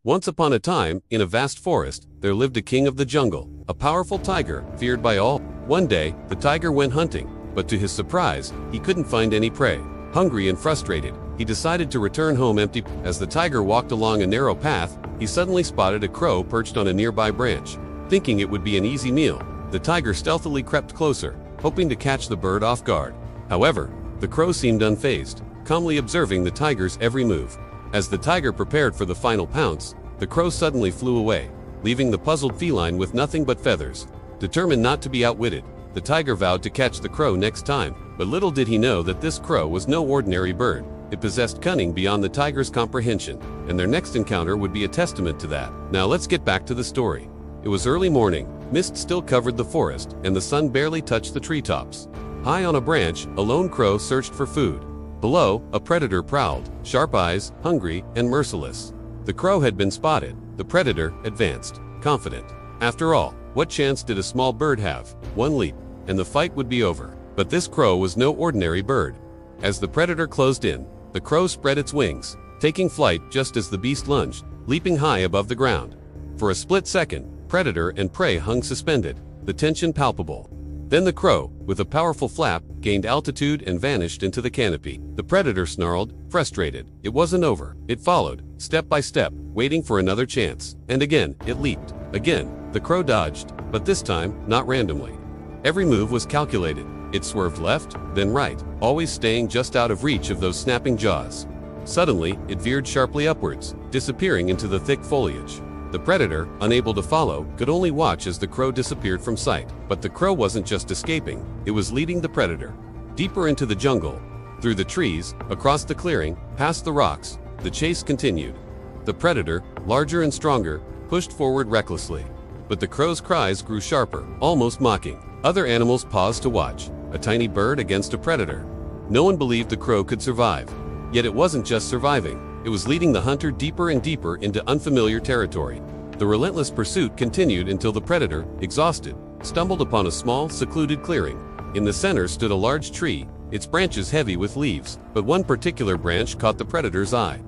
Once upon a time, in a vast forest, there lived a king of the jungle, a powerful tiger, feared by all. One day, the tiger went hunting, but to his surprise, he couldn't find any prey. Hungry and frustrated, he decided to return home empty. As the tiger walked along a narrow path, he suddenly spotted a crow perched on a nearby branch. Thinking it would be an easy meal, the tiger stealthily crept closer, hoping to catch the bird off guard. However, the crow seemed unfazed, calmly observing the tiger's every move. As the tiger prepared for the final pounce, the crow suddenly flew away, leaving the puzzled feline with nothing but feathers. Determined not to be outwitted, the tiger vowed to catch the crow next time, but little did he know that this crow was no ordinary bird. It possessed cunning beyond the tiger's comprehension, and their next encounter would be a testament to that. Now let's get back to the story. It was early morning, mist still covered the forest, and the sun barely touched the treetops. High on a branch, a lone crow searched for food. Below, a predator prowled, sharp eyes, hungry, and merciless. The crow had been spotted. The predator advanced, confident. After all, what chance did a small bird have? One leap, and the fight would be over. But this crow was no ordinary bird. As the predator closed in, the crow spread its wings, taking flight just as the beast lunged, leaping high above the ground. For a split second, predator and prey hung suspended, the tension palpable. Then the crow, with a powerful flap, gained altitude and vanished into the canopy. The predator snarled, frustrated. It wasn't over. It followed, step by step, waiting for another chance. And again, it leaped. Again, the crow dodged, but this time, not randomly. Every move was calculated. It swerved left, then right, always staying just out of reach of those snapping jaws. Suddenly, it veered sharply upwards, disappearing into the thick foliage. The predator, unable to follow, could only watch as the crow disappeared from sight. But the crow wasn't just escaping, it was leading the predator. Deeper into the jungle, through the trees, across the clearing, past the rocks, the chase continued. The predator, larger and stronger, pushed forward recklessly. But the crow's cries grew sharper, almost mocking. Other animals paused to watch, a tiny bird against a predator. No one believed the crow could survive. Yet it wasn't just surviving. It was leading the hunter deeper and deeper into unfamiliar territory. The relentless pursuit continued until the predator, exhausted, stumbled upon a small, secluded clearing. In the center stood a large tree, its branches heavy with leaves, but one particular branch caught the predator's eye.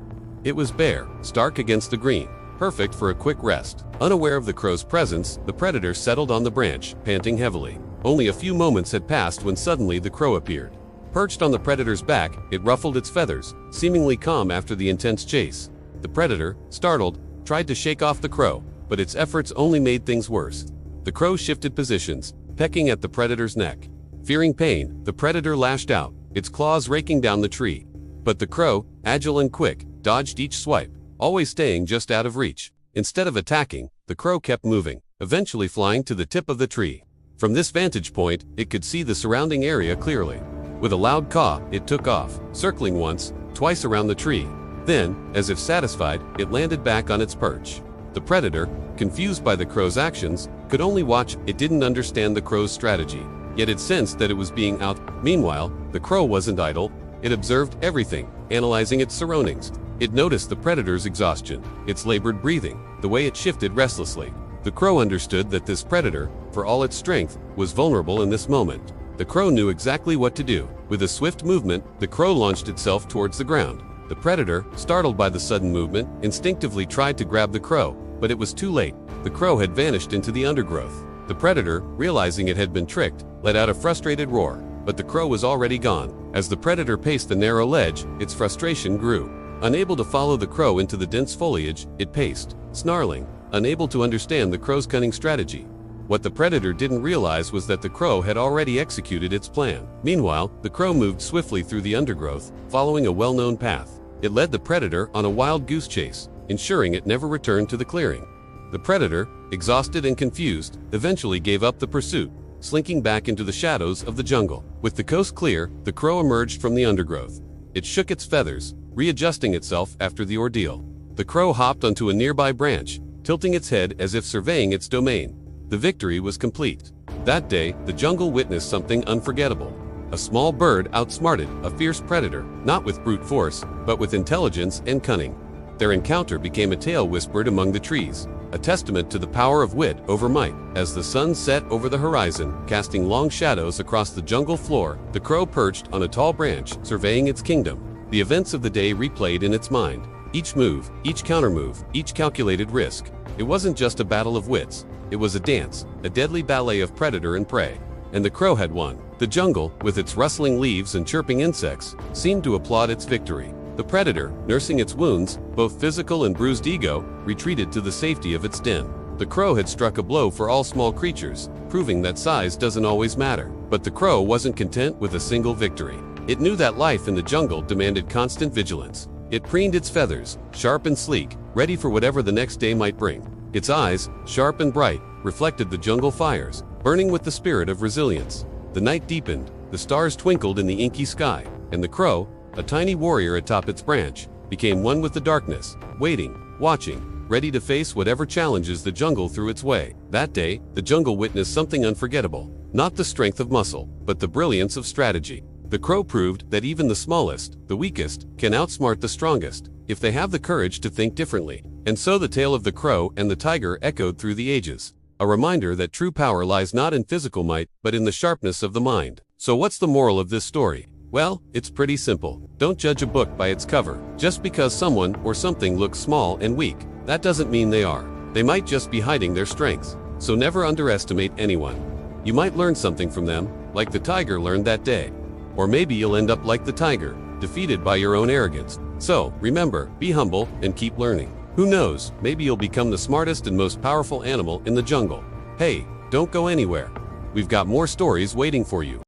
It was bare, stark against the green, perfect for a quick rest. Unaware of the crow's presence, the predator settled on the branch, panting heavily. Only a few moments had passed when suddenly the crow appeared. Perched on the predator's back, it ruffled its feathers, seemingly calm after the intense chase. The predator, startled, tried to shake off the crow, but its efforts only made things worse. The crow shifted positions, pecking at the predator's neck. Fearing pain, the predator lashed out, its claws raking down the tree. But the crow, agile and quick, dodged each swipe, always staying just out of reach. Instead of attacking, the crow kept moving, eventually flying to the tip of the tree. From this vantage point, it could see the surrounding area clearly. With a loud caw, it took off, circling once, twice around the tree. Then, as if satisfied, it landed back on its perch. The predator, confused by the crow's actions, could only watch. It didn't understand the crow's strategy, yet it sensed that it was being out. Meanwhile, the crow wasn't idle. It observed everything, analyzing its surroundings. It noticed the predator's exhaustion, its labored breathing, the way it shifted restlessly. The crow understood that this predator, for all its strength, was vulnerable in this moment. The crow knew exactly what to do. With a swift movement, the crow launched itself towards the ground. The predator, startled by the sudden movement, instinctively tried to grab the crow, but it was too late. The crow had vanished into the undergrowth. The predator, realizing it had been tricked, let out a frustrated roar, but the crow was already gone. As the predator paced the narrow ledge, its frustration grew. Unable to follow the crow into the dense foliage, it paced, snarling, unable to understand the crow's cunning strategy. What the predator didn't realize was that the crow had already executed its plan. Meanwhile, the crow moved swiftly through the undergrowth, following a well-known path. It led the predator on a wild goose chase, ensuring it never returned to the clearing. The predator, exhausted and confused, eventually gave up the pursuit, slinking back into the shadows of the jungle. With the coast clear, the crow emerged from the undergrowth. It shook its feathers, readjusting itself after the ordeal. The crow hopped onto a nearby branch, tilting its head as if surveying its domain. The victory was complete. That day, the jungle witnessed something unforgettable. A small bird outsmarted a fierce predator, not with brute force, but with intelligence and cunning. Their encounter became a tale whispered among the trees, a testament to the power of wit over might. As the sun set over the horizon, casting long shadows across the jungle floor, the crow perched on a tall branch, surveying its kingdom. The events of the day replayed in its mind. Each move, each countermove, each calculated risk. It wasn't just a battle of wits. It was a dance, a deadly ballet of predator and prey. And the crow had won. The jungle, with its rustling leaves and chirping insects, seemed to applaud its victory. The predator, nursing its wounds, both physical and bruised ego, retreated to the safety of its den. The crow had struck a blow for all small creatures, proving that size doesn't always matter. But the crow wasn't content with a single victory. It knew that life in the jungle demanded constant vigilance. It preened its feathers, sharp and sleek, ready for whatever the next day might bring. Its eyes, sharp and bright, reflected the jungle fires, burning with the spirit of resilience. The night deepened, the stars twinkled in the inky sky, and the crow, a tiny warrior atop its branch, became one with the darkness, waiting, watching, ready to face whatever challenges the jungle threw its way. That day, the jungle witnessed something unforgettable. Not the strength of muscle, but the brilliance of strategy. The crow proved that even the smallest, the weakest, can outsmart the strongest, if they have the courage to think differently. And so the tale of the crow and the tiger echoed through the ages. A reminder that true power lies not in physical might, but in the sharpness of the mind. So what's the moral of this story? Well, it's pretty simple. Don't judge a book by its cover. Just because someone or something looks small and weak, that doesn't mean they are. They might just be hiding their strengths. So never underestimate anyone. You might learn something from them, like the tiger learned that day. Or maybe you'll end up like the tiger, defeated by your own arrogance. So, remember, be humble and keep learning. Who knows, maybe you'll become the smartest and most powerful animal in the jungle. Hey, don't go anywhere. We've got more stories waiting for you.